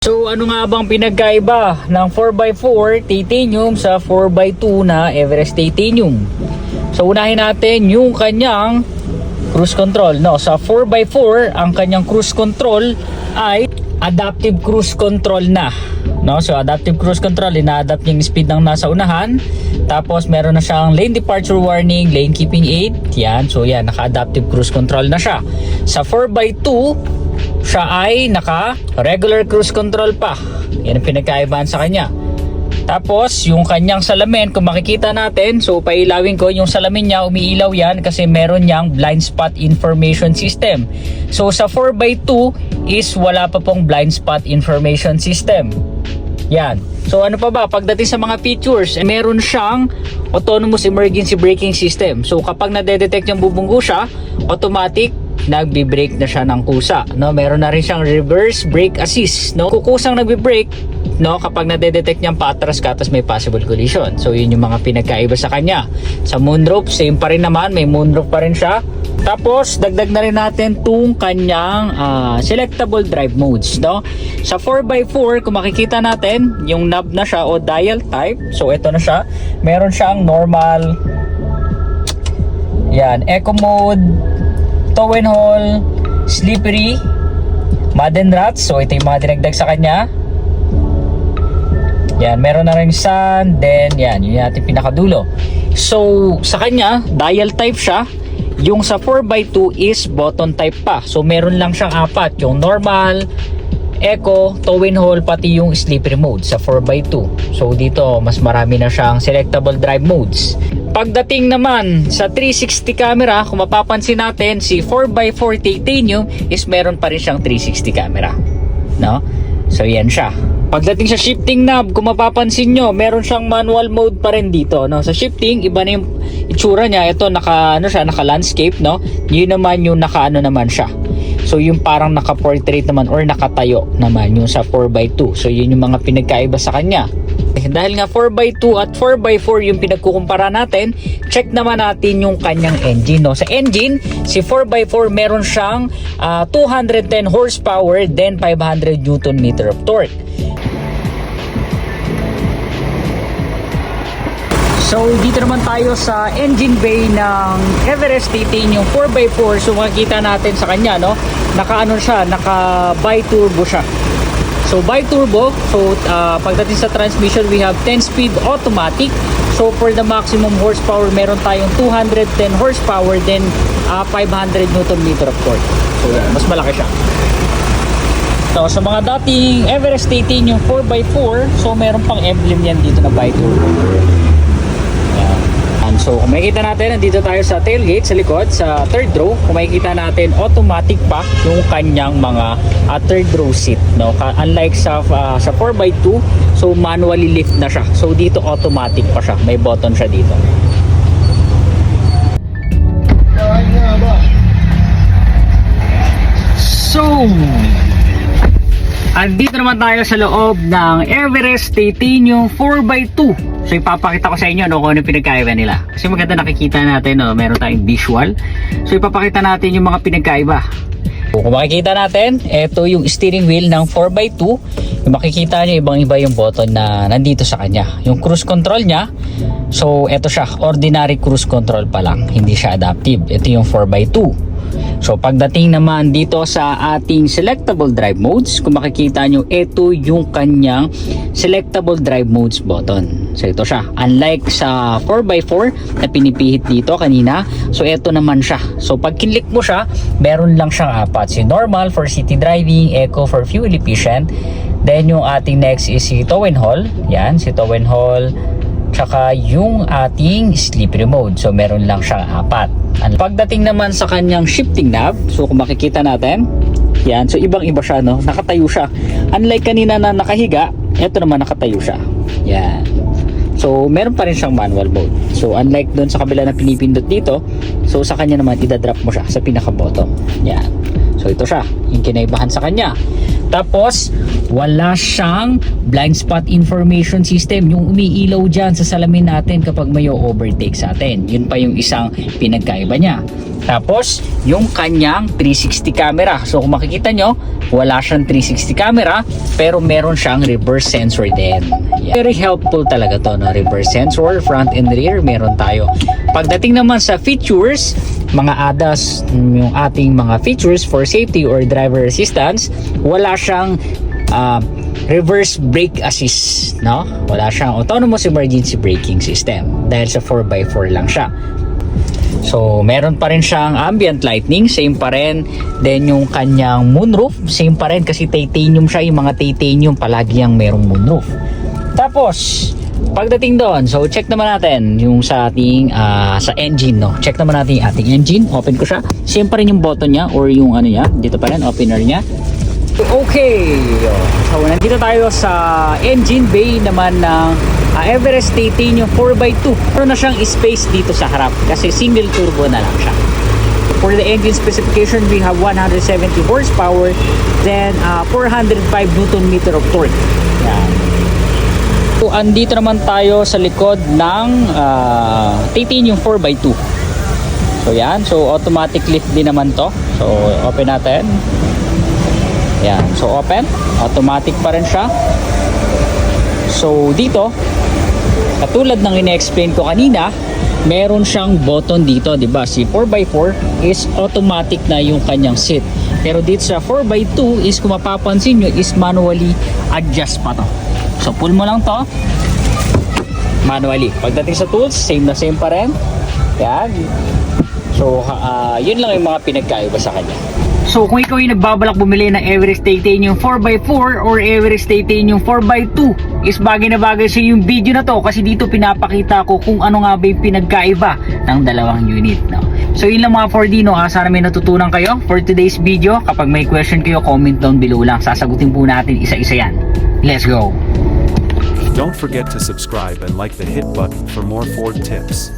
So ano nga bang pinagkaiba ng 4x4 titanium sa 4x2 na Everest titanium? So unahin natin yung kanyang cruise control. No, sa 4x4 ang kanyang cruise control ay adaptive cruise control na. No, so adaptive cruise control, ina-adapt yung speed ng nasa unahan. Tapos meron na siyang lane departure warning, lane keeping aid. Yan, so yan, naka-adaptive cruise control na siya. Sa 4x2 siya ay naka regular cruise control pa. Yan ang pinagkaibahan sa kanya. Tapos yung kanyang salamin, kung makikita natin, so pailawin ko, yung salamin niya umiilaw yan kasi meron niyang blind spot information system. So sa 4x2 is wala pa pong blind spot information system. Yan. So ano pa ba, pagdating sa mga features, meron siyang autonomous emergency braking system. So kapag nadedetect yung bubunggo siya, automatic nagbi-brake na siya ng kusa, no? Meron na rin siyang reverse brake assist, no? Kukusang nagbi-brake, no, kapag nadedetect niyang paatras ka tapos may possible collision. So yun yung mga pinagkaiba sa kanya. Sa moonroof, same pa rin naman, may moonroof pa rin siya. Tapos dagdag na rin natin tong kanyang selectable drive modes, no? Sa 4x4, kung makikita natin, yung knob na siya o dial type. So ito na siya. Meron siyang normal, yan, eco mode, tow and haul, slippery, mud and ruts. So ito yung mga dinagdag sa kanya. Yan, meron na rin sun. Then yan, yun yung ating pinakadulo. So sa kanya, dial type siya. Yung sa 4x2 is button type pa. So meron lang siyang apat, yung normal, eco, tow and haul, pati yung slippery mode sa 4x2. So dito mas marami na siyang selectable drive modes. Pagdating naman sa 360 camera, kung mapapansin natin, si 4x4 titanium is meron pa rin siyang 360 camera, no? So yan siya. Pagdating sa shifting knob, kung mapapansin nyo, meron siyang manual mode pa rin dito, no? Sa shifting, iba na yung itsura niya. Ito naka landscape, no? Yun naman yung naka naman siya. So yung parang naka-portrait naman or nakatayo naman yung sa 4x2. So yun yung mga pinagkaiba sa kanya. Dahil nga 4x2 at 4x4 yung pinagkukumpara natin, check naman natin yung kanyang engine, no? Sa engine, si 4x4 meron siyang 210 horsepower, then 500 Nm of torque. So dito naman tayo sa engine bay ng Everest titanium 4x4. So makikita natin sa kanya, no, naka-ano siya, naka bi-turbo siya. So bi-turbo, so pagdating sa transmission, we have 10-speed automatic. So for the maximum horsepower, meron tayong 210 horsepower, then 500 Nm of torque. So mas malaki siya. So sa mga dating Everest titanium 4x4, so meron pang emblem yan dito na bi-turbo. So kung makikita natin, nandito tayo sa tailgate sa likod, sa third row. Kung makikita natin, automatic pa yung kanyang mga third row seat, no? Unlike sa 4x2, so manually lift na siya. So dito automatic pa siya, may button siya dito. So andito naman tayo sa loob ng Everest titanium 4x2. So ipapakita ko sa inyo, no, kung ano pinagkaiba nila. Kasi maganda nakikita natin, no, meron tayong visual. So ipapakita natin yung mga pinagkaiba. So, kung makikita natin, ito yung steering wheel ng 4x2. Yung makikita nyo, ibang-iba yung button na nandito sa kanya. Yung cruise control niya, so ito siya, ordinary cruise control pa lang, hindi siya adaptive. Ito yung 4x2. So pagdating naman dito sa ating selectable drive modes, kung makikita nyo, ito yung kanyang selectable drive modes button. So ito siya, unlike sa 4x4 na pinipihit dito kanina, so ito naman siya. So pag kinlik mo siya, meron lang siyang apat. Si normal for city driving, eco for fuel efficient, then yung ating next is si tow and haul. Yan, si tow and haul, tsaka yung ating slippery mode. So meron lang siyang apat. Pagdating naman sa kanyang shifting knob, so kung makikita natin, yan, so ibang-iba siya, no? Nakatayo siya. Unlike kanina na nakahiga, ito naman nakatayo siya. Yan. So meron pa rin siyang manual mode. So unlike doon sa kabila na pinipindot dito, so sa kanya naman idadrop mo siya sa pinaka-bottom. Yan. So ito siya, yung kinaibahan sa kanya. Tapos, wala siyang blind spot information system, yung umiilaw dyan sa salamin natin kapag may overtake sa atin. Yun pa yung isang pinagkaiba niya. Tapos, yung kanyang 360 camera. So kung makikita nyo, wala siyang 360 camera, pero meron siyang reverse sensor din. Yeah. Very helpful talaga to, no? Reverse sensor, front and rear, meron tayo. Pagdating naman sa features, mga ADAS, yung ating mga features for safety or driver assistance, wala siyang reverse brake assist, no? Wala siyang autonomous emergency braking system dahil sa 4x4 lang siya. So, meron pa rin siyang ambient lighting, same pa rin. Then, yung kanyang moonroof, same pa rin kasi titanium siya. Yung mga titanium, palagi yung merong moonroof. Tapos, pagdating doon, so check naman natin yung sa ating sa engine, no? Check naman natin yung ating engine. Open ko siya. Same pa rin yung button niya or yung ano niya. Dito pa rin, opener niya. Okay. So, nandito tayo sa engine bay naman ng Everest Titanium 4x2. Meron na siyang space dito sa harap kasi single turbo na lang siya. For the engine specification, we have 170 horsepower, then 405 Newton meter of torque. Yan. So, andito naman tayo sa likod ng Titanium 4x2. So, yan. So, automatic lift din naman to. So, open natin. Yan. So, open. Automatic pa rin siya. So, dito, katulad ng ine-explain ko kanina, meron siyang button dito, 'di ba? Si 4x4 is automatic na yung kanyang seat. Pero dito sa 4x2 is kung mapapansin nyo is manually adjust pa to. So pull mo lang to manually. Pagdating sa tools, same na same pa rin. Yan. So yun lang yung mga pinagkaiba sa kanya. So kung ikaw yung nagbabalak bumili ng Everest Titanium 4x4 or Everest Titanium 4x2, is bagay na bagay sa yung video na to kasi dito pinapakita ko kung ano nga ba yung pinagkaiba ng dalawang unit, no? So yun lang mga 4D, no? Sana may natutunan kayo for today's video. Kapag may question kayo, comment down below lang. Sasagutin po natin isa-isa yan. Let's go! Don't forget to subscribe and like the hit button for more Ford tips.